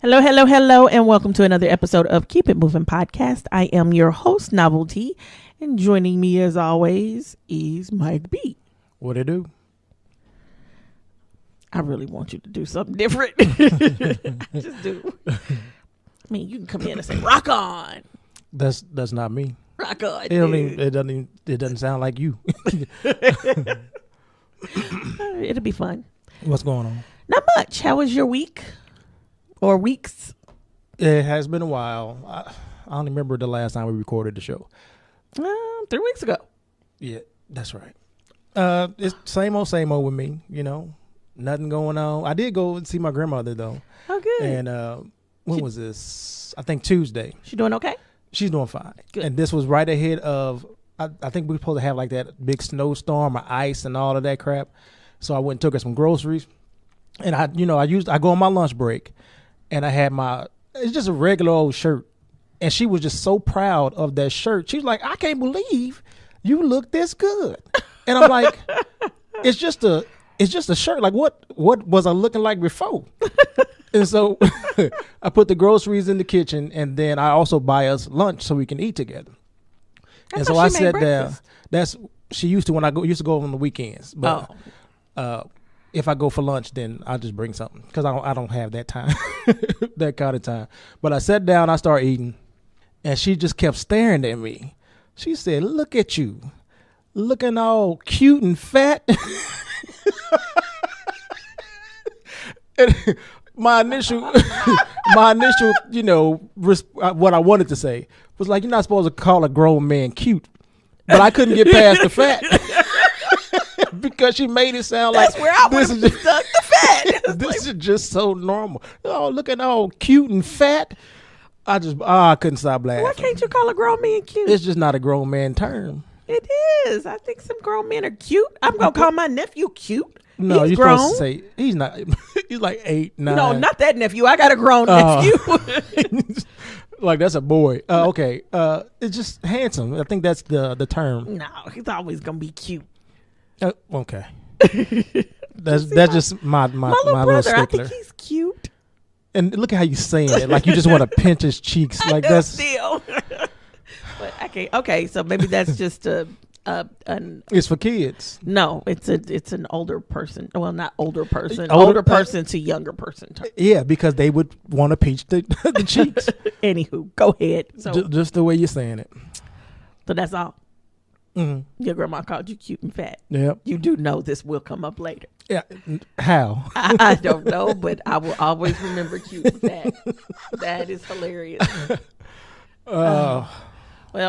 Hello, hello, hello, and welcome to another episode of Keep It Moving Podcast. I am your host, Novelty, and joining me as always is Mike B. What it do? I really want you to do something different. Just do. I mean, you can come in and say, rock on. That's not me. Rock on. It doesn't sound like you. It'll be fun. What's going on? Not much. How was your week? Or weeks? It has been a while. I don't remember the last time we recorded the show. 3 weeks ago. Yeah, that's right. It's same old with me. You know, nothing going on. I did go and see my grandmother though. Oh, good. And when was this? I think Tuesday. She doing okay? She's doing fine. Good. And this was right ahead of. I think we were supposed to have like that big snowstorm or ice and all of that crap. So I went and took her some groceries. And I go on my lunch break. And I had it's just a regular old shirt. And she was just so proud of that shirt. She was like, I can't believe you look this good. And I'm like, it's just a shirt. Like what was I looking like before? And so I put the groceries in the kitchen and then I also buy us lunch so we can eat together. And so I sat there. She used to used to go on the weekends. But if I go for lunch, then I'll just bring something because I don't have that time, that kind of time. But I sat down, I started eating, and she just kept staring at me. She said, "Look at you, looking all cute and fat." And my initial, what I wanted to say was like, "You're not supposed to call a grown man cute," but I couldn't get past the fat. Because she made it sound That's like where I would have stuck the fat. This is just so normal. Oh, look at all cute and fat. I couldn't stop laughing. Why can't you call a grown man cute? It's just not a grown man term. It is. I think some grown men are cute. I'm gonna call my nephew cute. No, he's you're grown. supposed to say he's not. He's like 8, 9. No, not that nephew. I got a grown nephew. Like that's a boy. Okay. It's just handsome. I think that's the term. No, he's always gonna be cute. Okay. That's just my little brother. stickler. I think he's cute. And look at how you saying it, like you just want to pinch his cheeks, like I do that's still. But okay, so maybe that's just it's for kids. No, it's an older person. Well, not older person. Older person to younger person. Yeah, because they would want to pinch the cheeks. Anywho, go ahead. So just the way you're saying it. So that's all. Mm-hmm. Your grandma called you cute and fat. Yep. You do know this will come up later. Yeah. How? I don't know, but I will always remember cute and fat. That is hilarious. Well,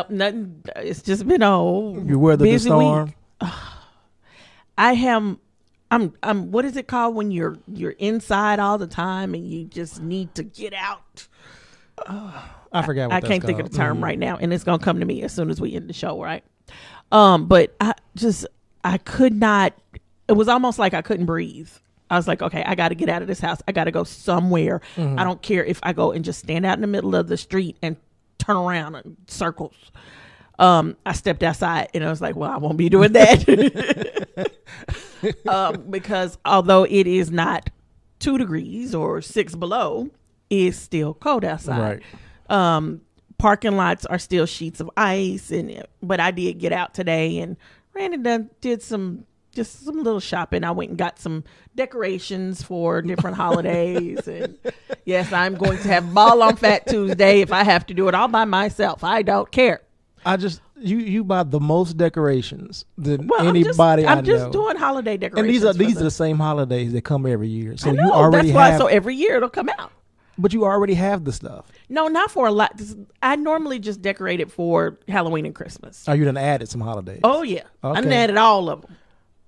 nothing. It's just been you weather the storm. I'm. What is it called when you're inside all the time and you just need to get out? I forgot. I can't think of the term right now, and it's gonna come to me as soon as we end the show, right? But I could not. It was almost like I couldn't breathe. I was like, okay, I got to get out of this house. I got to go somewhere. Mm-hmm. I don't care if I go and just stand out in the middle of the street and turn around in circles. I stepped outside and I was like, well, I won't be doing that. Because although it is not 2 degrees or 6 below, it's still cold outside. Right. Parking lots are still sheets of ice, but I did get out today and ran and did some little shopping. I went and got some decorations for different holidays, and yes, I'm going to have Ball on Fat Tuesday if I have to do it all by myself. I don't care. You buy the most decorations than anybody I know. I'm just doing holiday decorations. And these are the same holidays that come every year. So I know, you already so every year it'll come out. But you already have the stuff. No, not for a lot. I normally just decorate it for Halloween and Christmas. Oh, you done added some holidays? Oh, yeah. Okay. I done added all of them.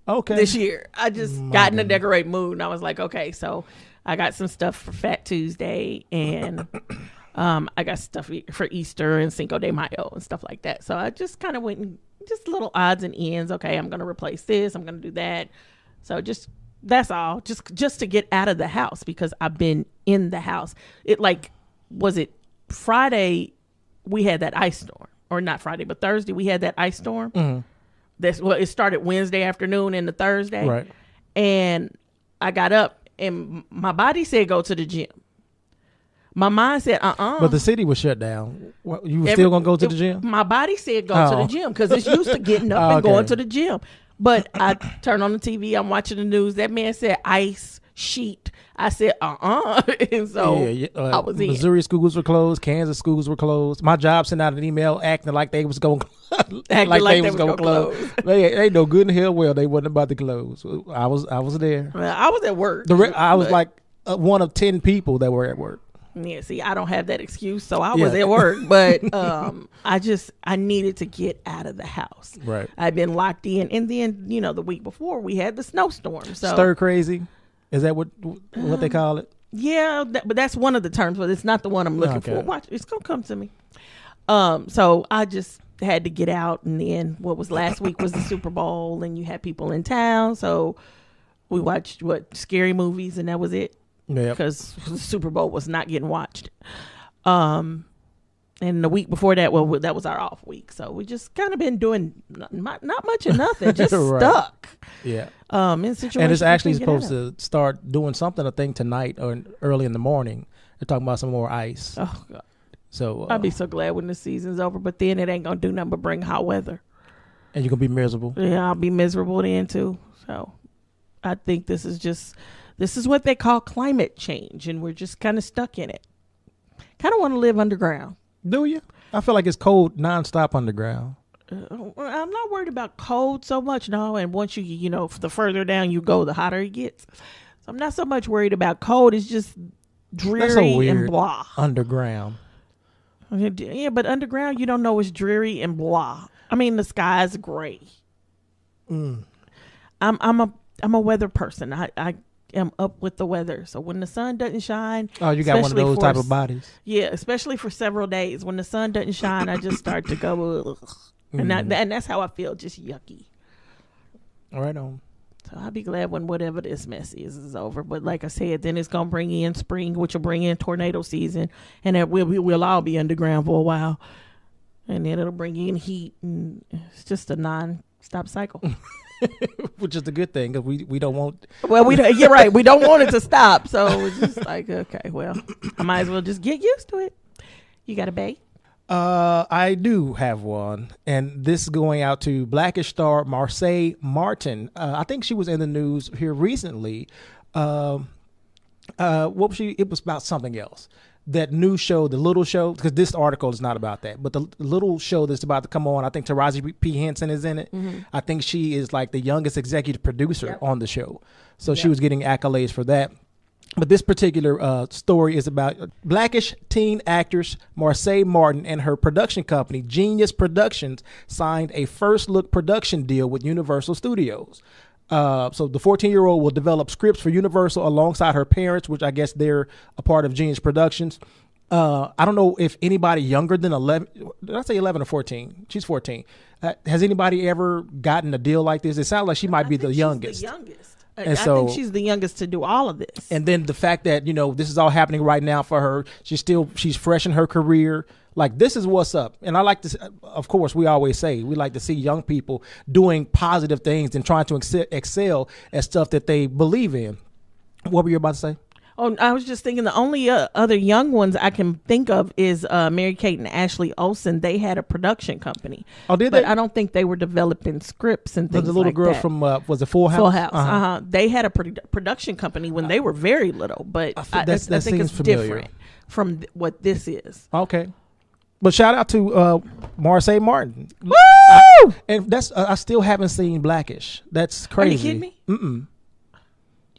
Okay. This year. I just got in a decorate mood, and I was like, okay, so I got some stuff for Fat Tuesday, and I got stuff for Easter and Cinco de Mayo and stuff like that. So I just kind of went and just little odds and ends. Okay, I'm going to replace this. I'm going to do that. So that's all. Just to get out of the house because I've been in the house. Was it Friday we had that ice storm, or not Friday, but Thursday we had that ice storm. Mm-hmm. It started Wednesday afternoon into Thursday. Right. And I got up and my body said go to the gym. My mind said, But the city was shut down. You were still going to go to the gym? My body said go to the gym because it's used to getting up and going to the gym. But I turned on the TV. I'm watching the news. That man said ice sheet. I said, and so I was in. Missouri schools were closed. Kansas schools were closed. My job sent out an email acting like they was going to close. They ain't no good in hell well they wasn't about to close. I was there. Well, I was at work. I was like one of 10 people that were at work. Yeah, see, I don't have that excuse, so I was at work, but I needed to get out of the house. Right. I've been locked in, and then the week before we had the snowstorm. So stir crazy, is that what they call it? Yeah, but that's one of the terms, but it's not the one I'm looking for. Watch, it's gonna come to me. So I just had to get out, and then what was last week was the Super Bowl, and you had people in town, so we watched scary movies, and that was it. Because the Super Bowl was not getting watched. And the week before that, that was our off week. So we just kind of been doing not much of nothing, just right. Stuck. Yeah. In situations. And it's actually supposed to start doing something, I think, tonight or early in the morning. They're talking about some more ice. Oh, God. So I'll be so glad when the season's over, but then it ain't going to do nothing but bring hot weather. And you're going to be miserable. Yeah, I'll be miserable then, too. So I think this is what they call climate change, and we're just kind of stuck in it. Kind of want to live underground. Do you? I feel like it's cold nonstop underground. I'm not worried about cold so much, no. And once you the further down you go, the hotter it gets. So I'm not so much worried about cold. It's just dreary and blah. Underground. Yeah, but underground you don't know it's dreary and blah. I mean, the sky's gray. I'm a weather person. I am up with the weather. So when the sun doesn't shine, you got one of those type of bodies. Yeah, especially for several days. When the sun doesn't shine, I just start to go, ugh. And that's how I feel, just yucky. All right on. So I'll be glad when whatever this mess is over. But like I said, then it's gonna bring in spring, which will bring in tornado season, and that we'll all be underground for a while, and then it'll bring in heat, and it's just a non-stop cycle. Which is the good thing, because we don't want. Well, you're right. We don't want it to stop. So it's just like, okay, well, I might as well just get used to it. You got a bae? I do have one, and this is going out to Blackish star Marseille Martin. I think she was in the news here recently. What was she? It was about something else. That new show, The Little Show, because this article is not about that, but the little show that's about to come on, I think Taraji P. Henson is in it. Mm-hmm. I think she is like the youngest executive producer on the show. So she was getting accolades for that. But this particular story is about Blackish teen actress Marseille Martin and her production company, Genius Productions, signed a first look production deal with Universal Studios. So the 14-year-old will develop scripts for Universal alongside her parents, which I guess they're a part of Genius Productions. I don't know if anybody younger than 11, did I say 11 or 14? She's 14. Has anybody ever gotten a deal like this? It sounds like she might be the youngest. The youngest. And I think she's the youngest to do all of this. And then the fact that, this is all happening right now for her. She's fresh in her career. Like, this is what's up. And I like to, of course, we always say we like to see young people doing positive things and trying to excel at stuff that they believe in. What were you about to say? Oh, I was just thinking the only other young ones I can think of is Mary-Kate and Ashley Olsen. They had a production company. Oh, did they? But I don't think they were developing scripts and things like that. The little girl from, was it Full House? Full House. Uh-huh. They had a production company when they were very little, but I think it's familiar. Different from what this is. Okay. But shout out to Marseille Martin. Woo! And that's I still haven't seen Blackish. That's crazy. Are you kidding me? Mm-mm.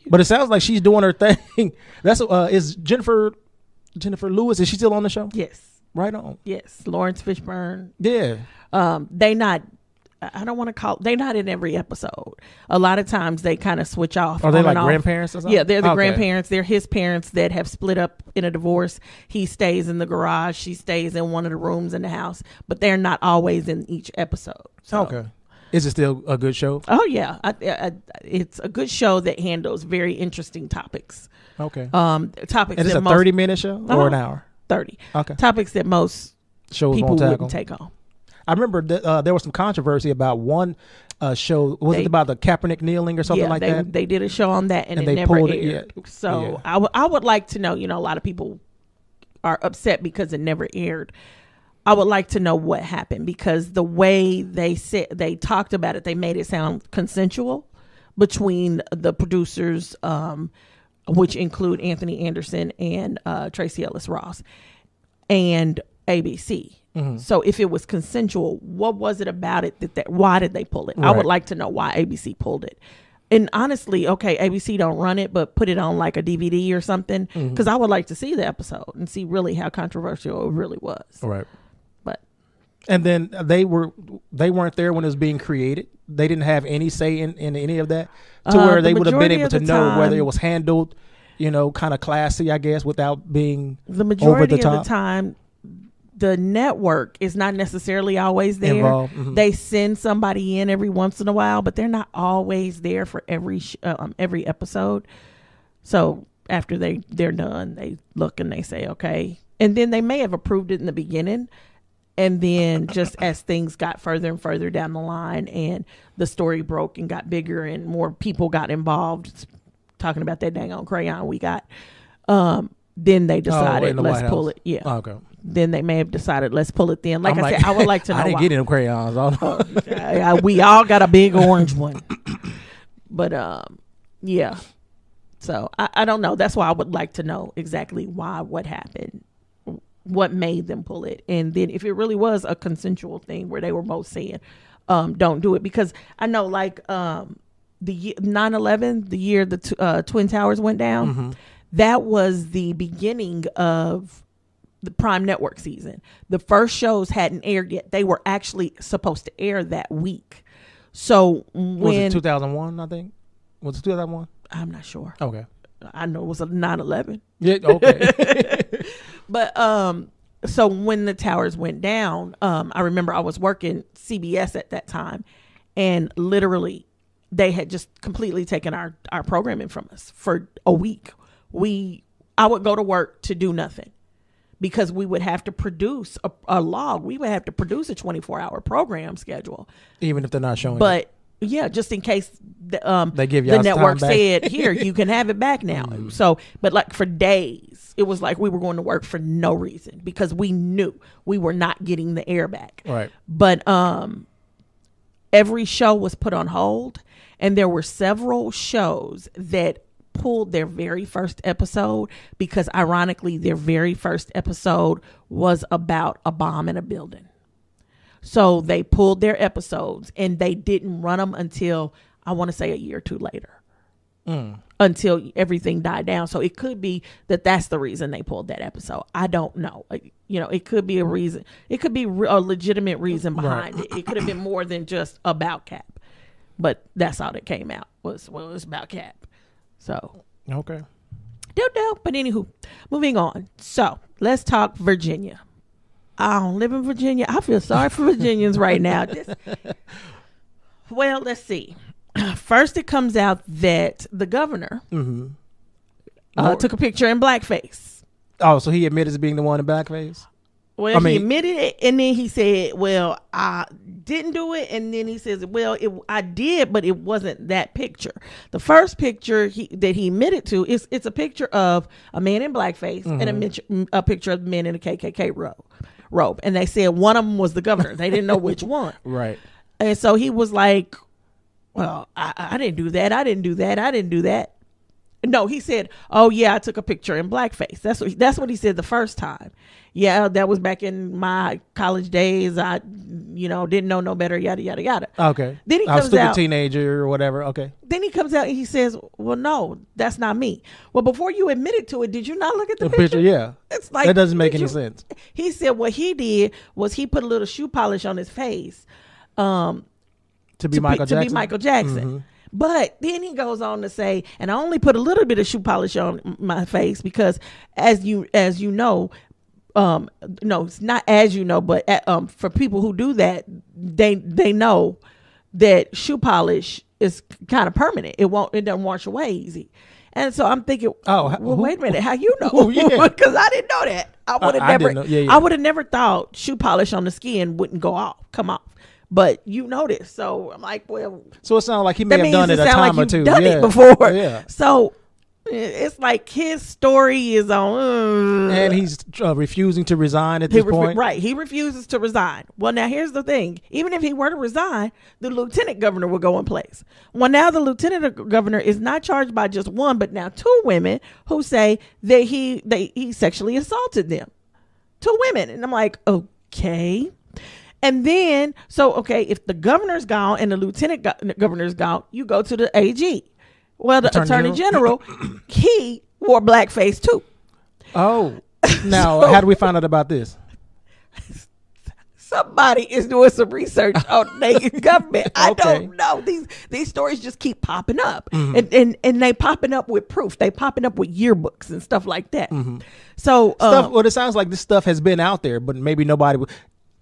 But it sounds like she's doing her thing. That's is Jennifer Lewis, is she still on the show? Yes. Right on. Yes. Lawrence Fishburne. Yeah. I don't want to call. They're not in every episode. A lot of times they kind of switch off. Are they like grandparents or something? Yeah, they're the grandparents. They're his parents that have split up in a divorce. He stays in the garage. She stays in one of the rooms in the house. But they're not always in each episode. So. Okay. Is it still a good show? Oh yeah, it's a good show that handles very interesting topics. Okay. Topics. And it's a 30-minute show or an hour? 30. Okay. Topics that most shows people wouldn't take on. I remember there was some controversy about one show. Was it about the Kaepernick kneeling or something like that? They did a show on that and it they never pulled aired. it. So I would like to know. A lot of people are upset because it never aired. I would like to know what happened, because the way they talked about it, they made it sound consensual between the producers, which include Anthony Anderson and Tracy Ellis Ross and ABC. Mm-hmm. So if it was consensual, what was it about it why did they pull it? Right. I would like to know why ABC pulled it. And honestly, okay, ABC don't run it, but put it on like a DVD or something, because I would like to see the episode and see really how controversial it really was. Right. But and then they weren't there when it was being created. They didn't have any say in any of that, to where they would have been able to know whether it was handled, kind of classy, I guess, without being the majority over the top. Of the time. The network is not necessarily always there. Involved. Mm-hmm. They send somebody in every once in a while, but they're not always there for every episode. So after they're done, they look and they say, okay. And then they may have approved it in the beginning. And then just as things got further and further down the line and the story broke and got bigger and more people got involved, talking about that dang on crayon we got, then they decided, let's pull it. Yeah. Oh, okay. Then they may have decided, let's pull it then. Like I said, I would like to know I didn't why. get any crayons. We all got a big orange one. But, yeah. So, I don't know. That's why I would like to know exactly what happened, what made them pull it. And then if it really was a consensual thing where they were both saying, don't do it. Because I know, like, the 9/11, the year the Twin Towers went down, that was the beginning of the Prime Network season. The first shows hadn't aired yet. They were actually supposed to air that week. So when was it 2001? I think was it 2001. I'm not sure. Okay, I know it was a 9/11. Yeah. Okay. But so when the towers went down, I remember I was working CBS at that time, and literally they had just completely taken our programming from us for a week. I would go to work to do nothing, because we would have to produce a log. We would have to produce a 24-hour program schedule. Even if they're not showing but, it. Yeah, just in case they give you the network said, here, you can have it back now. So, but like for days, it was like we were going to work for no reason, because we knew we were not getting the air back. Right. But every show was put on hold, and there were several shows that pulled their very first episode, because ironically their very first episode was about a bomb in a building. So they pulled their episodes and they didn't run them until, I want to say, a year or two later, until everything died down. So it could be that that's the reason they pulled that episode. I don't know. It could be a reason. It could be a legitimate reason behind it. It could have been more than just about Cap, but that's all that came out was about Cap. So, okay. But anywho, moving on. So let's talk Virginia. I don't live in Virginia. I feel sorry for Virginians right now. Well, let's see. First, it comes out that the governor took a picture in blackface. Oh, so he admitted to being the one in blackface? Well, he admitted it, and then he said, well, I didn't do it. And then he says, well, I did, but it wasn't that picture. The first picture that he admitted to, it's a picture of a man in blackface and a picture of men in a KKK robe. And they said one of them was the governor. They didn't know which one. Right. And so he was like, well, I didn't do that. I didn't do that. I didn't do that. No, he said, oh, yeah, I took a picture in blackface. That's what he said the first time. Yeah, that was back in my college days. I, didn't know no better, yada, yada, yada. Okay. Then he I was comes out. teenager or whatever. Okay. Then he comes out and he says, well, no, that's not me. Well, before you admitted to it, did you not look at the picture? Yeah. It's like, that doesn't make any sense. He said what he did was he put a little shoe polish on his face to be Michael Jackson. Mm-hmm. But then he goes on to say, and I only put a little bit of shoe polish on my face because, as you know, no, it's not as you know, but for people who do that, they know that shoe polish is kind of permanent. It doesn't wash away easy. And so I'm thinking, wait a minute, how you know? Because I didn't know that. I would have never thought shoe polish on the skin wouldn't come off. But you noticed, so I'm like, well. So it sounds like he may have done it a time or two. Done it before. Yeah. So It's like his story is on, and he's refusing to resign at this point. Right, he refuses to resign. Well, now here's the thing: even if he were to resign, the lieutenant governor will go in place. Well, now the lieutenant governor is not charged by just one, but now two women who say that he sexually assaulted them. Two women, and I'm like, okay. And then, if the governor's gone and the lieutenant governor's gone, you go to the AG. Well, the attorney general, he wore blackface too. Oh, now how do we find out about this? Somebody is doing some research on the government. I don't know. These stories just keep popping up, and they popping up with proof. They popping up with yearbooks and stuff like that. So, well, it sounds like this stuff has been out there, but maybe nobody would.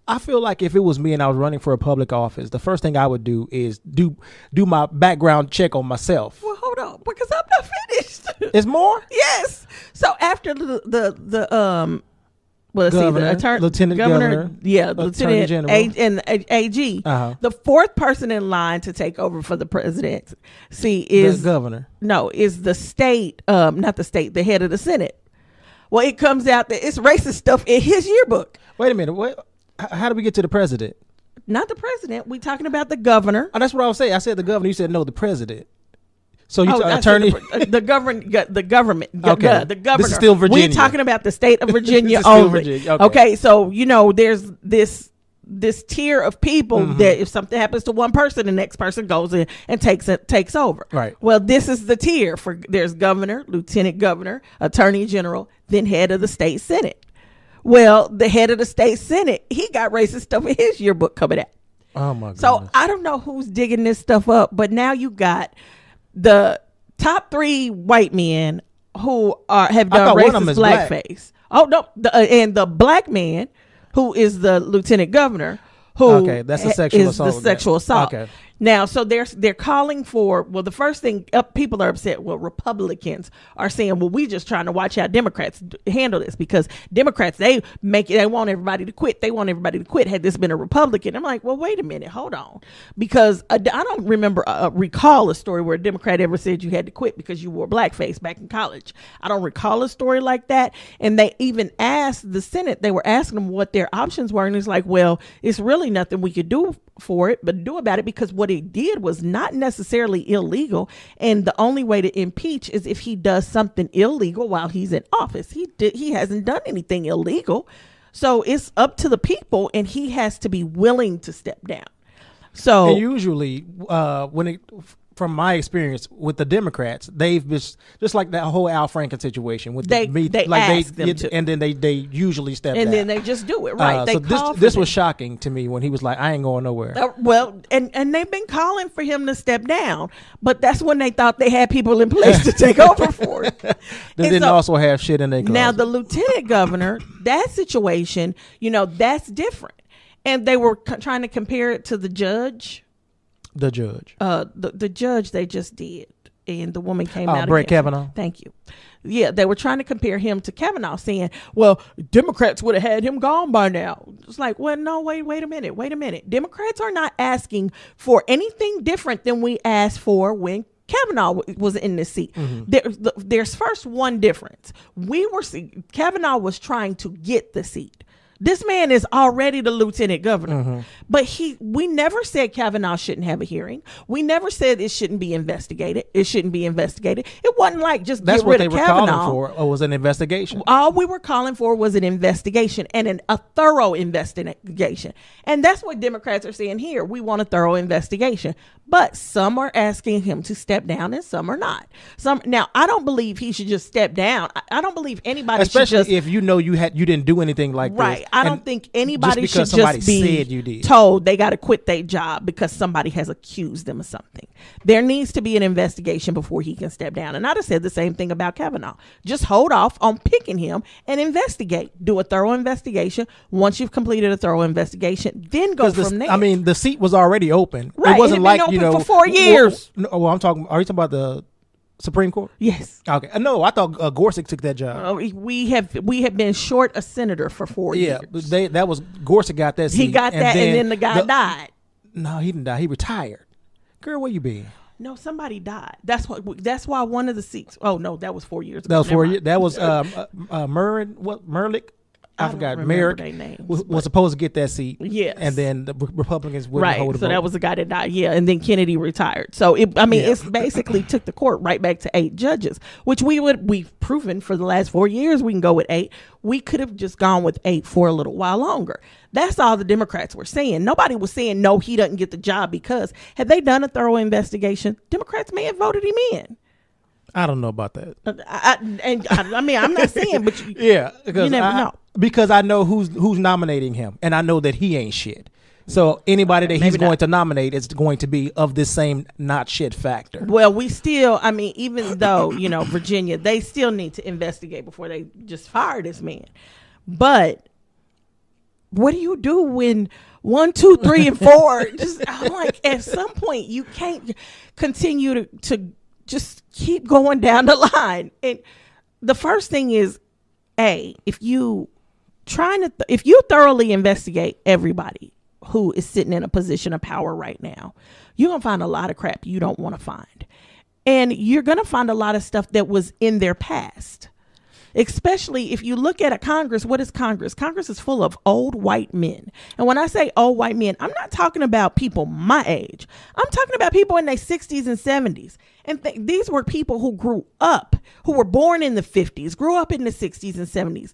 I feel like if it was me and I was running for a public office, the first thing I would do is do my background check on myself. Well, hold on, because I'm not finished. It's more? Yes. So after the lieutenant governor, lieutenant general, and AG, the fourth person in line to take over for the presidency is the governor. No, is the state, not the state, the head of the Senate. Well, it comes out that it's racist stuff in his yearbook. Wait a minute, what? How do we get to the president? Not the president. We talking about the governor. Oh, that's what I was saying. I said the governor. You said no, the president. So you attorney, the government. Okay, the governor. This is still Virginia. We're talking about the state of Virginia this is only. still Virginia. Okay, so there's this tier of people that if something happens to one person, the next person goes in and takes over. Right. Well, this is the tier there's governor, lieutenant governor, attorney general, then head of the state senate. Well, the head of the state senate, he got racist stuff in his yearbook coming out. Oh my God! So I don't know who's digging this stuff up, but now you got the top 3 white men who have done racist blackface. Oh no, and the black man who is the lieutenant governor, who that's a sexual assault. The sexual assault. Okay. Now, so they're calling for, well, the first thing people are upset. Well, Republicans are saying, well, we just trying to watch how Democrats handle this, because Democrats, they want everybody to quit. They want everybody to quit. Had this been a Republican, I'm like, well, wait a minute, hold on, because I don't recall a story where a Democrat ever said you had to quit because you wore blackface back in college. I don't recall a story like that. And they even asked the Senate, they were asking them what their options were, and it's like, well, it's really nothing we could do about it, because what he did was not necessarily illegal, and the only way to impeach is if he does something illegal while he's in office. He hasn't done anything illegal, so it's up to the people, and he has to be willing to step down. So and usually from my experience with the Democrats, they've been just like that whole Al Franken situation with they ask them to, and then they usually step down. And then they just do it, right? This was shocking to me when he was like, I ain't going nowhere. Well, and they've been calling for him to step down, but that's when they thought they had people in place to take over for it. They didn't also have shit in their closet. Now the lieutenant governor, that situation, that's different. And they were trying to compare it to the judge. The judge. The judge they just did, and the woman came out. Brett Kavanaugh. Thank you. Yeah, they were trying to compare him to Kavanaugh, saying, well, Democrats would have had him gone by now. It's like, well, no, wait a minute. Democrats are not asking for anything different than we asked for when Kavanaugh was in this seat. There's first one difference. Kavanaugh was trying to get the seat. This man is already the lieutenant governor, but we never said Kavanaugh shouldn't have a hearing. We never said it shouldn't be investigated. It shouldn't be investigated. It wasn't like just get rid of Kavanaugh. That's what they were calling for, or was an investigation. All we were calling for was an investigation, and a thorough investigation. And that's what Democrats are saying here. We want a thorough investigation, but some are asking him to step down and some are not. Now, I don't believe he should just step down. I don't believe anybody Especially should just, if you didn't do anything like right. this. I don't think anybody should just be told they got to quit their job because somebody has accused them of something. There needs to be an investigation before he can step down. And I'd have said the same thing about Kavanaugh. Just hold off on picking him and investigate. Do a thorough investigation. Once you've completed a thorough investigation, then go from there. I mean, the seat was already open. Right. It wasn't like, for 4 years. Well, I'm talking. Are you talking about the Supreme Court? Yes. Okay. No, I thought Gorsuch took that job. We have been short a senator for 4 years. Yeah, that was Gorsuch got that seat. He got that, and then the guy died. No, he didn't die. He retired. Girl, where you been? No, somebody died. That's why one of the seats. Oh no, that was 4 years ago. That was 4 years. That was Merrick. I forgot. Merrick their names, was supposed to get that seat. Yes. And then the Republicans wouldn't hold it. So that was the guy that died. Yeah. And then Kennedy retired. So it's basically took the court right back to 8 judges, which we've proven for the last 4 years we can go with 8. We could have just gone with 8 for a little while longer. That's all the Democrats were saying. Nobody was saying, no, he doesn't get the job, because had they done a thorough investigation, Democrats may have voted him in. I don't know about that. I'm not saying, but because you never know. Because I know who's nominating him, and I know that he ain't shit. So anybody that he's going to nominate is going to be of this same not shit factor. Well, we still, even though, Virginia, they still need to investigate before they just fire this man. But what do you do when 1, 2, 3, and 4? I'm like, at some point, you can't continue to just keep going down the line. And the first thing is, if you thoroughly investigate everybody who is sitting in a position of power right now, you're going to find a lot of crap you don't want to find. And you're going to find a lot of stuff that was in their past. Especially if you look at a Congress. What is Congress? Congress is full of old white men. And when I say old white men, I'm not talking about people my age. I'm talking about people in their 60s and 70s. And these were people who grew up, who were born in the 50s, grew up in the 60s and 70s,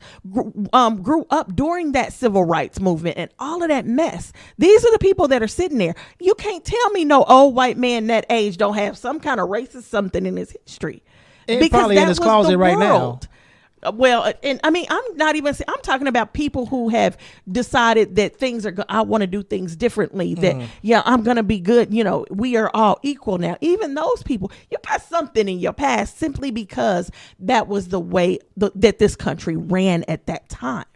grew up during that civil rights movement and all of that mess. These are the people that are sitting there. You can't tell me no old white man that age don't have some kind of racist something in his history. And probably in his closet right now. Well, and I'm not even saying, I'm talking about people who have decided that I want to do things differently, that, I'm going to be good. We are all equal now. Even those people, you got something in your past simply because that was the way that this country ran at that time.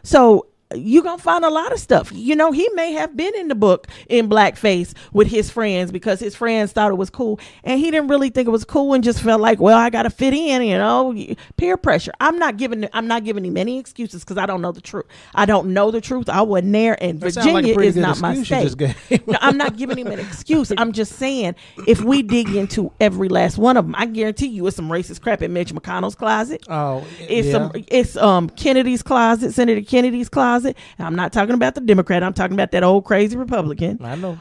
So you're going to find a lot of stuff. He may have been in the book in blackface with his friends because his friends thought it was cool, and he didn't really think it was cool and just felt like, well, I got to fit in, peer pressure. I'm not giving him any excuses because I don't know the truth. I don't know the truth. I wasn't there, and Virginia is not my state. No, I'm not giving him an excuse. I'm just saying, if we dig into every last one of them, I guarantee you it's some racist crap in Mitch McConnell's closet. Oh, it's Kennedy's closet, Senator Kennedy's closet. And I'm not talking about the Democrat. I'm talking about that old crazy Republican. I know.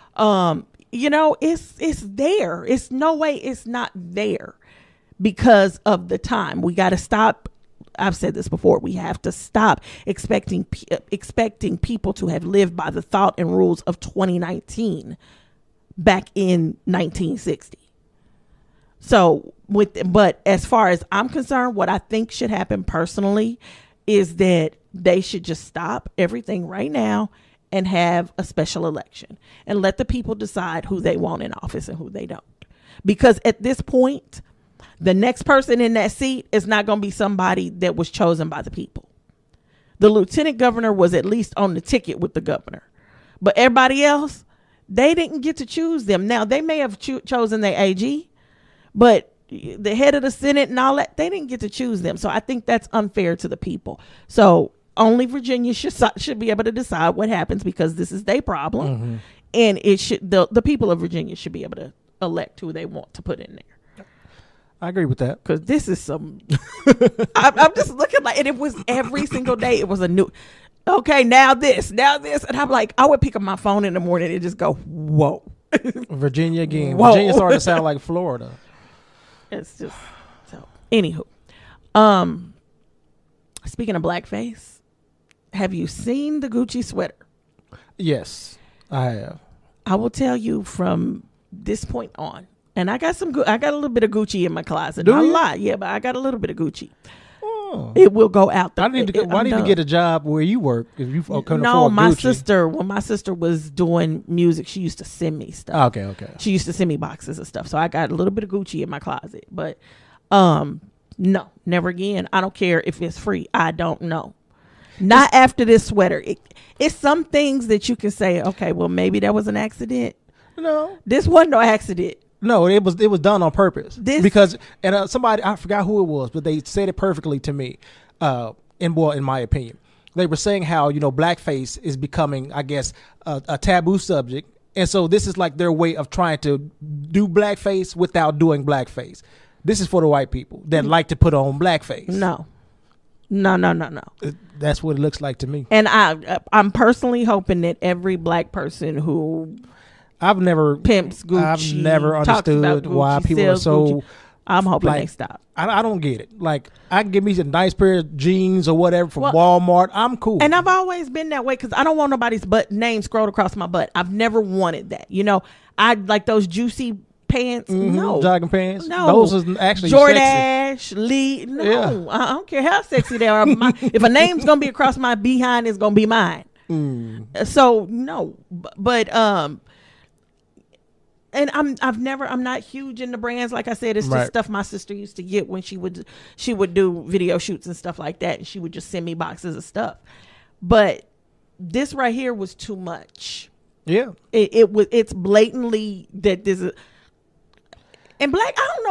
It's there. It's no way it's not there because of the time. We got to stop. I've said this before. We have to stop expecting people to have lived by the thought and rules of 2019 back in 1960. So but as far as I'm concerned, what I think should happen personally is that they should just stop everything right now and have a special election and let the people decide who they want in office and who they don't. Because at this point, the next person in that seat is not going to be somebody that was chosen by the people. The lieutenant governor was at least on the ticket with the governor, but everybody else, they didn't get to choose them. Now, they may have chosen their AG, but the head of the Senate and all that, they didn't get to choose them. So I think that's unfair to the people. So only Virginia should be able to decide what happens because this is their problem. Mm-hmm. And the people of Virginia should be able to elect who they want to put in there. I agree with that. Because this is some, I'm just looking like, and it was every single day. It was a new, okay, now this. And I'm like, I would pick up my phone in the morning and just go, whoa. Virginia again. Whoa. Virginia started to sound like Florida. It's just, so, anywho. Speaking of blackface, have you seen the Gucci sweater? Yes, I have. I will tell you from this point on, and I got a little bit of Gucci in my closet. Not a lot, yeah, but I got a little bit of Gucci. Oh. It will go out. Why need to get a job where you work if you couldn't afford Gucci? When my sister was doing music, she used to send me stuff. Okay. She used to send me boxes of stuff, so I got a little bit of Gucci in my closet. But no, never again. I don't care if it's free. I don't know. Not after this sweater. It's some things that you can say, okay, well, maybe that was an accident. No. This wasn't no accident. No, it was done on purpose. Because somebody, I forgot who it was, but they said it perfectly to me. In my opinion, they were saying how blackface is becoming, I guess, a taboo subject, And so this is like their way of trying to do blackface without doing blackface. This is for the white people that like to put on blackface. No. That's what it looks like to me. And I'm personally hoping that every black person who I've never pimps Gucci, I've never understood Gucci, why people are so Gucci, I'm hoping like, they stop. I don't get it. Like, I can give me a nice pair of jeans or whatever from Walmart. I'm cool. And I've always been that way because I don't want nobody's name scrolled across my butt. I've never wanted that. You know, I like those juicy pants. No. Jogging pants. No. Those are actually Jordache, sexy. Lee. No. Yeah. I don't care how sexy they are. If a name's going to be across my behind, it's going to be mine. So, no. But, and I'm not huge into brands. Like I said, it's just stuff my sister used to get when she would do video shoots and stuff like that. And she would just send me boxes of stuff. But this right here was too much. Yeah. It's blatantly that there's a, and black, I don't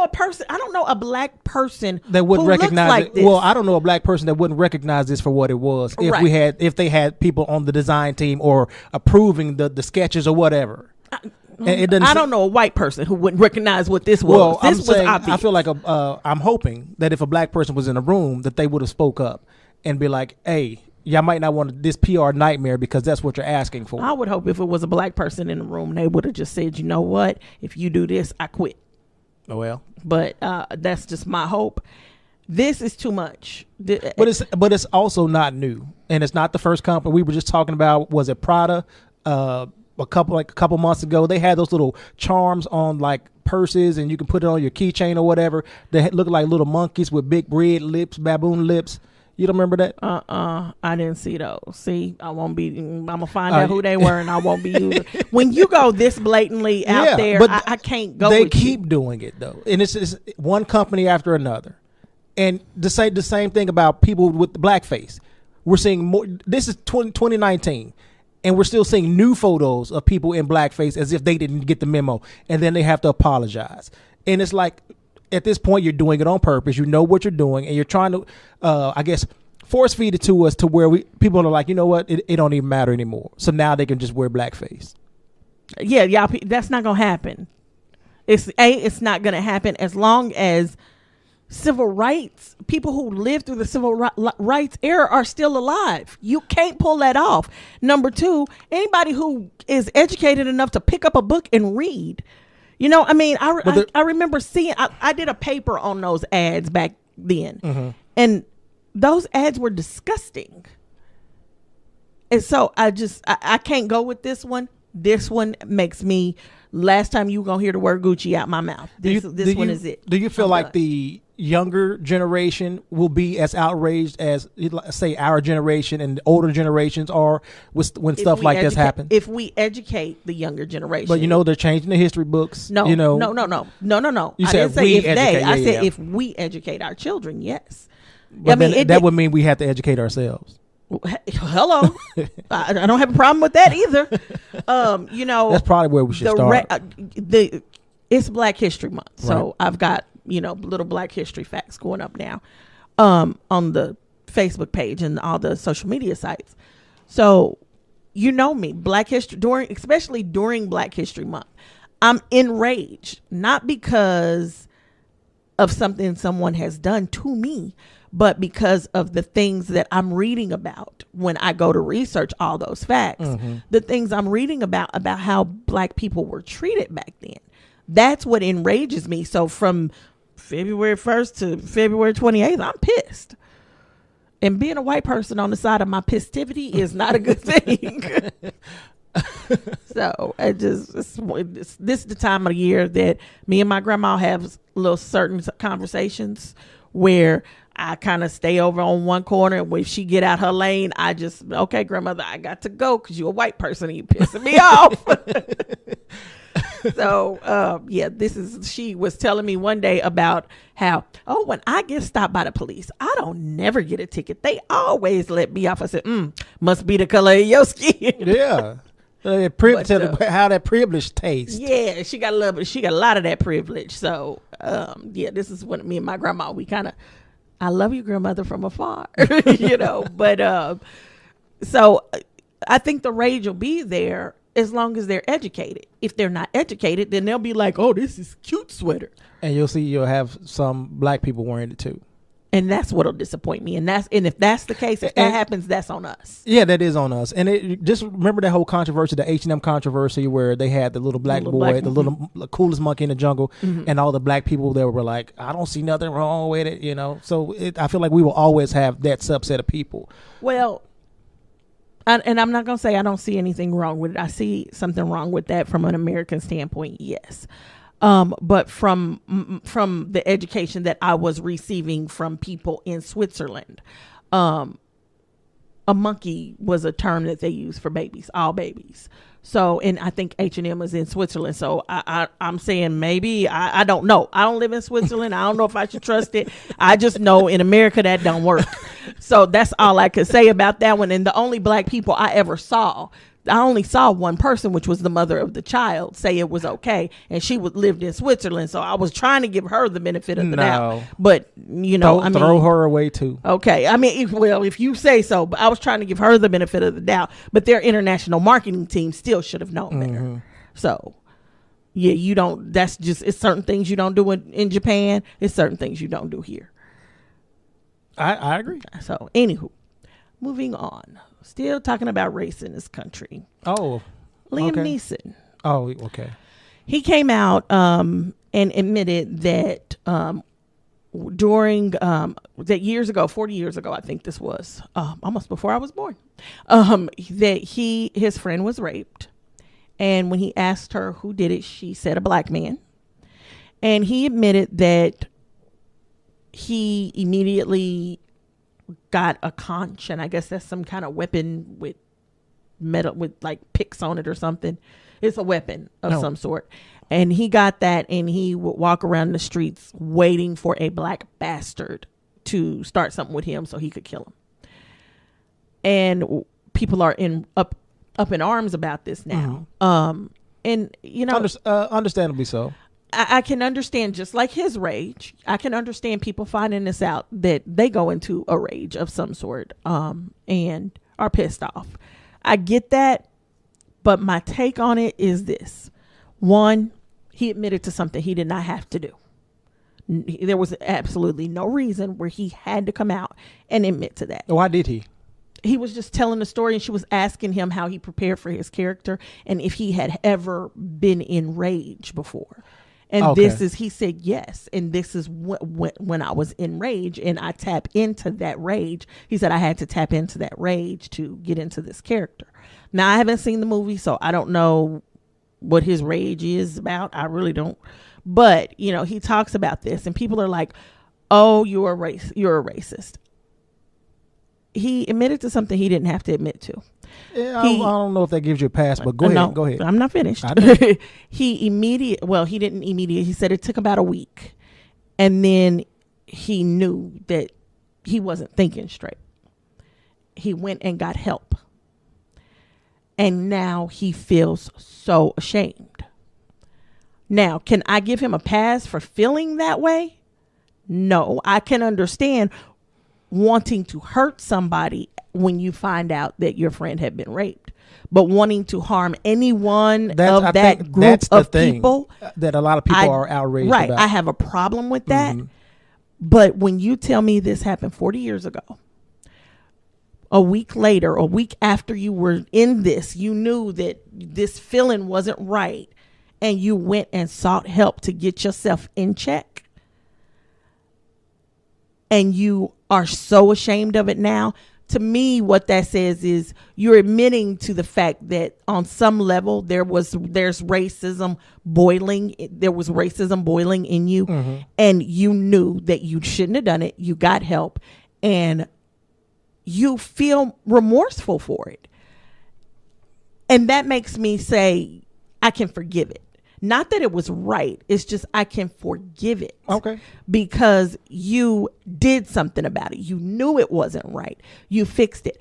know a black person that would recognize like it. this. Well, I don't know a black person that wouldn't recognize this for what it was. If they had people on the design team or approving the sketches or whatever. I don't know a white person who wouldn't recognize what this was. Well, this was obvious. I feel like I'm hoping that if a black person was in a room, that they would have spoke up and be like, "Hey, y'all might not want this PR nightmare because that's what you're asking for." I would hope if it was a black person in the room, they would have just said, "You know what? If you do this, I quit." Oh well, but that's just my hope. This is too much. But it's also not new, and it's not the first company. We were just talking about, was it Prada? A couple months ago, they had those little charms on like purses, and you can put it on your keychain or whatever. They look like little monkeys with big red lips, baboon lips. You don't remember that? I didn't see those. See, I'm gonna find out who they were, and I won't be using. When you go this blatantly out there, but I can't go. They keep doing it though, and it's one company after another, and the same thing about people with the blackface. We're seeing more. This is 2019. And we're still seeing new photos of people in blackface as if they didn't get the memo. And then they have to apologize. And it's like, at this point, you're doing it on purpose. You know what you're doing. And you're trying to, I guess, force feed it to us to where people are like, you know what? It don't even matter anymore. So now they can just wear blackface. Yeah, y'all, that's not going to happen. It's not going to happen as long as civil rights, people who lived through the civil rights era are still alive. You can't pull that off. Number two, anybody who is educated enough to pick up a book and read. You know, I mean, I remember seeing, I did a paper on those ads back then. And those ads were disgusting. And so I can't go with this one. This one makes me, last time you gonna hear the word Gucci out my mouth. This one is it. Do you feel like the younger generation will be as outraged as, say, our generation and the older generations are when stuff like this happens? If we educate the younger generation. But they're changing the history books. No. You I said didn't say we if educate. I said if we educate our children, yes. But that would mean we have to educate ourselves. Hello. I don't have a problem with that either. That's probably where we should start. It's Black History Month, so I've got little Black History facts going up now on the Facebook page and all the social media sites. So me, Black History especially during Black History Month, I'm enraged, not because of something someone has done to me, but because of the things that I'm reading about when I go to research all those facts, the things I'm reading about how Black people were treated back then. That's what enrages me. So from February 1st to February 28th, I'm pissed. And being a white person on the side of my pistivity is not a good thing. So this is the time of year that me and my grandma have little certain conversations where I kind of stay over on one corner, and when she get out her lane, I just, okay, grandmother, I got to go because you're a white person and you pissing me off. So, she was telling me one day about how, when I get stopped by the police, I don't never get a ticket. They always let me off. I said, must be the color of your skin. Yeah. How that privilege tastes. Yeah, she got a lot of that privilege. So, this is when me and my grandma, we kind of, I love you, grandmother, from afar, but, so I think the rage will be there as long as they're educated. If they're not educated, then they'll be like, oh, this is cute sweater. And you'll have some black people wearing it too. And that's what'll disappoint me. And if that's the case, if that happens, that's on us. Yeah, that is on us. And just remember that whole controversy, the H&M controversy, where they had the little black boy, the coolest monkey in the jungle, and all the black people that were like, I don't see nothing wrong with it, So I feel like we will always have that subset of people. Well, and I'm not going to say I don't see anything wrong with it. I see something wrong with that from an American standpoint, yes. But from the education that I was receiving from people in Switzerland, a monkey was a term that they use for babies, all babies. So, and I think H&M is in Switzerland. So I'm saying maybe, I don't know. I don't live in Switzerland. I don't know if I should trust it. I just know in America that don't work. So that's all I could say about that one. And the only black people I ever saw, I only saw one person, which was the mother of the child, say it was okay, and she lived in Switzerland. So I was trying to give her the benefit of the doubt, but throw her away too. Okay, I mean, if you say so, but I was trying to give her the benefit of the doubt. But their international marketing team still should have known better. So yeah, you don't. That's just it's certain things you don't do in Japan. It's certain things you don't do here. I agree. So anywho, moving on. Still talking about race in this country. Oh, Liam Neeson. Oh, okay. He came out and admitted that during that years ago, 40 years ago, I think this was almost before I was born, that his friend was raped. And when he asked her who did it, she said a black man. And he admitted that he immediately got a conch, and I guess that's some kind of weapon with metal with like picks on it or something. It's a weapon of some sort. And he got that, and he would walk around the streets waiting for a black bastard to start something with him so he could kill him. And people are up in arms about this now. And understandably so. I can understand, just like his rage, I can understand people finding this out, that they go into a rage of some sort and are pissed off. I get that, but my take on it is this. One, he admitted to something he did not have to do. There was absolutely no reason where he had to come out and admit to that. Why did he? He was just telling the story, and she was asking him how he prepared for his character and if he had ever been in rage before. And he said yes. And this is when I was in rage and I tap into that rage. He said I had to tap into that rage to get into this character. Now, I haven't seen the movie, so I don't know what his rage is about. I really don't. But, he talks about this and people are like, oh, you're a racist. He admitted to something he didn't have to admit to. Yeah, I don't know if that gives you a pass, but go ahead. I'm not finished. He didn't immediately. He said it took about a week. And then he knew that he wasn't thinking straight. He went and got help. And now he feels so ashamed. Now, can I give him a pass for feeling that way? No, I can understand wanting to hurt somebody when you find out that your friend had been raped, but wanting to harm anyone of that group of people that a lot of people are outraged about. I have a problem with that. But when you tell me this happened 40 years ago, a week later, a week after you were in this, you knew that this feeling wasn't right, and you went and sought help to get yourself in check, and you are so ashamed of it now. To me, what that says is you're admitting to the fact that on some level there's racism boiling. There was racism boiling in you, and you knew that you shouldn't have done it. You got help, and you feel remorseful for it. And that makes me say I can forgive it. Not that it was right. It's just I can forgive it. Okay. Because you did something about it. You knew it wasn't right. You fixed it.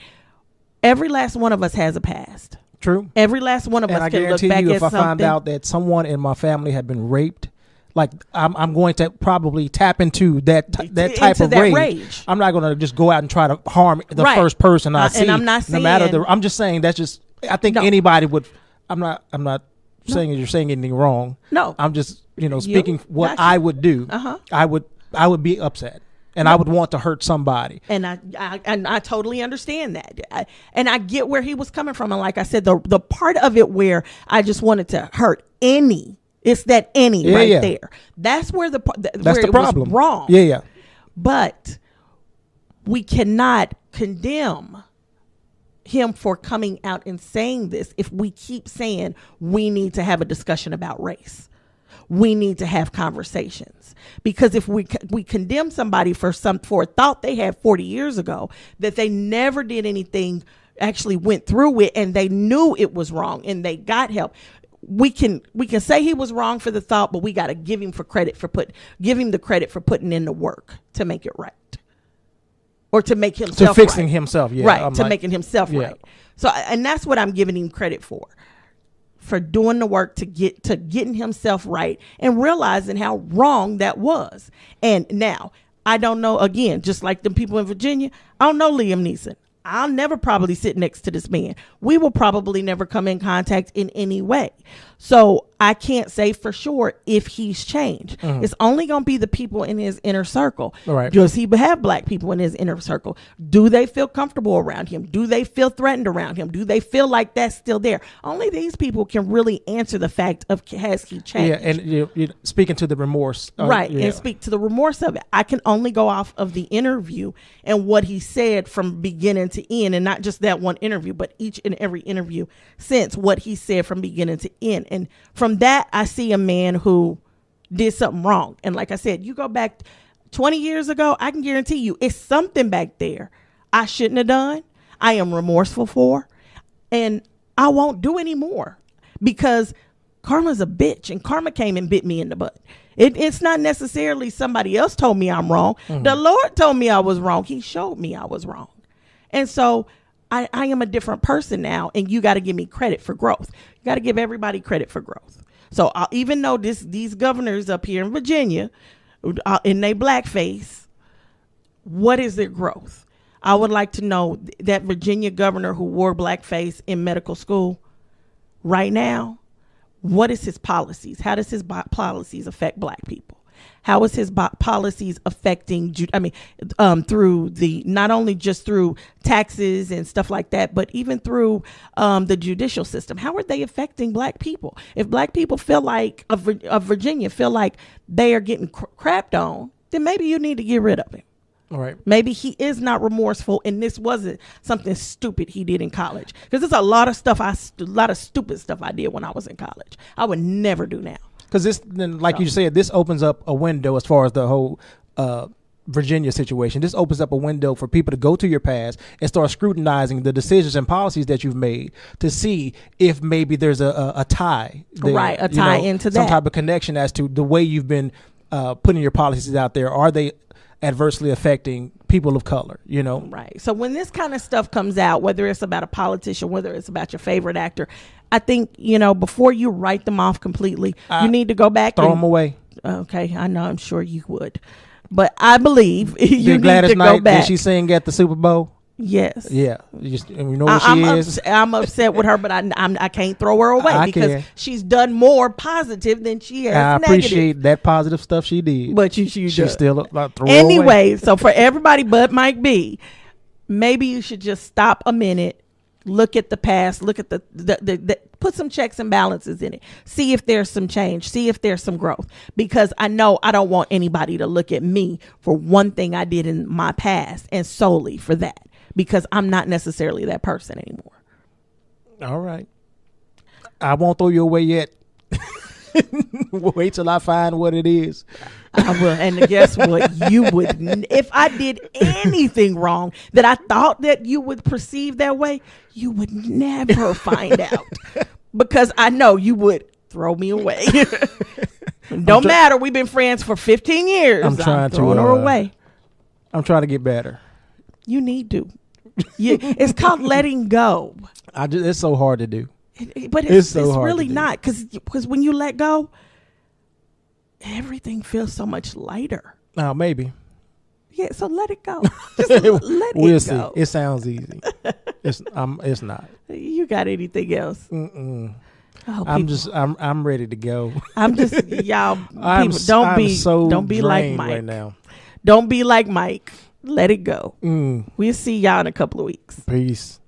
Every last one of us has a past. True. Every last one of us can look back at something. And I guarantee you, if I find out that someone in my family had been raped, like I'm going to probably tap into that type of rage. I'm not going to just go out and try to harm the first person I see. And I'm not saying, I'm just saying that's just. I think anybody would. I'm not saying that you're saying anything wrong. No. I'm just, speaking what gotcha. I would do. Uh-huh. I would be upset. And I would want to hurt somebody. And I totally understand that. And I get where he was coming from. And like I said, the part of it where I just wanted to hurt it's that there. That's where where it problem. Was wrong. Yeah. But we cannot condemn him for coming out and saying this if we keep saying we need to have a discussion about race. We need to have conversations, because if we condemn somebody for a thought they had 40 years ago that they never did anything, actually went through it, and they knew it was wrong and they got help. We can say he was wrong for the thought, but we got to give him the credit for putting in the work to make it right, or to make himself to fixing right. himself, yeah, right, to making himself yeah. right. So, and that's what I'm giving him credit for doing the work to getting himself right and realizing how wrong that was. And now I don't know, again, just like the people in Virginia, I don't know Liam Neeson. I'll never probably sit next to this man. We will probably never come in contact in any way. So I can't say for sure if he's changed. Mm-hmm. It's only going to be the people in his inner circle. Right. Does he have black people in his inner circle? Do they feel comfortable around him? Do they feel threatened around him? Do they feel like that's still there? Only these people can really answer the fact of has he changed. Yeah, and you're speaking to the remorse. Right, yeah. and speak to the remorse of it. I can only go off of the interview and what he said from beginning to end, and not just that one interview, but each and every interview since, what he said from beginning to end. And from that, I see a man who did something wrong. And like I said, you go back 20 years ago, I can guarantee you it's something back there I shouldn't have done. I am remorseful for, and I won't do anymore, because karma's a bitch, and karma came and bit me in the butt. It's not necessarily somebody else told me I'm wrong. Mm-hmm. The Lord told me I was wrong. He showed me I was wrong. And so I am a different person now, and you got to give me credit for growth. You got to give everybody credit for growth. So even though these governors up here in Virginia, in their blackface, what is their growth? I would like to know that Virginia governor who wore blackface in medical school right now, what is his policies? How does his policies affect black people? How is his policies affecting, through not only just through taxes and stuff like that, but even through the judicial system? How are they affecting black people? If black people feel like, of Virginia, feel like they are getting crapped on, then maybe you need to get rid of him. All right. Maybe he is not remorseful, and this wasn't something stupid he did in college. Because there's a lot of stupid stuff I did when I was in college. I would never do now. Because this, then, like you said, this opens up a window as far as the whole Virginia situation. This opens up a window for people to go to your past and start scrutinizing the decisions and policies that you've made to see if maybe there's a tie there, right, a tie into that, some type of connection as to the way you've been putting your policies out there. Are they adversely affecting people of color, Right. So when this kind of stuff comes out, whether it's about a politician, whether it's about your favorite actor, I think, before you write them off completely, you need to go back throw them away. Okay. I know. I'm sure you would. But I believe you need Gladys to Knight, go back. did she sing at the Super Bowl? Yes. Yeah. You know what she is? I'm upset with her, but I can't throw her away because she's done more positive than she has I negative. appreciate that positive stuff she did. But she's still throw her anyway, away. So for everybody but Mike B, maybe you should just stop a minute, look at the past, look at the put some checks and balances in it. See if there's some change. See if there's some growth. Because I know I don't want anybody to look at me for one thing I did in my past and solely for that. Because I'm not necessarily that person anymore. All right. I won't throw you away yet. Wait till I find what it is. I will. And guess what? You would, if I did anything wrong that I thought that you would perceive that way, you would never find out. Because I know you would throw me away. Don't matter. We've been friends for 15 years. I'm throwing her away. I'm trying to get better. You need to. It's called letting go. It's so hard to do. But it's really not, because when you let go, everything feels so much lighter. Oh, maybe. Yeah, so let it go. Just let it go. We'll see. It sounds easy. It's not. You got anything else? Mm-mm. Oh, I'm ready to go. I'm just y'all. I'm People, don't be like drained Mike. right now. Don't be like Mike. Let it go. Mm. We'll see y'all in a couple of weeks. Peace.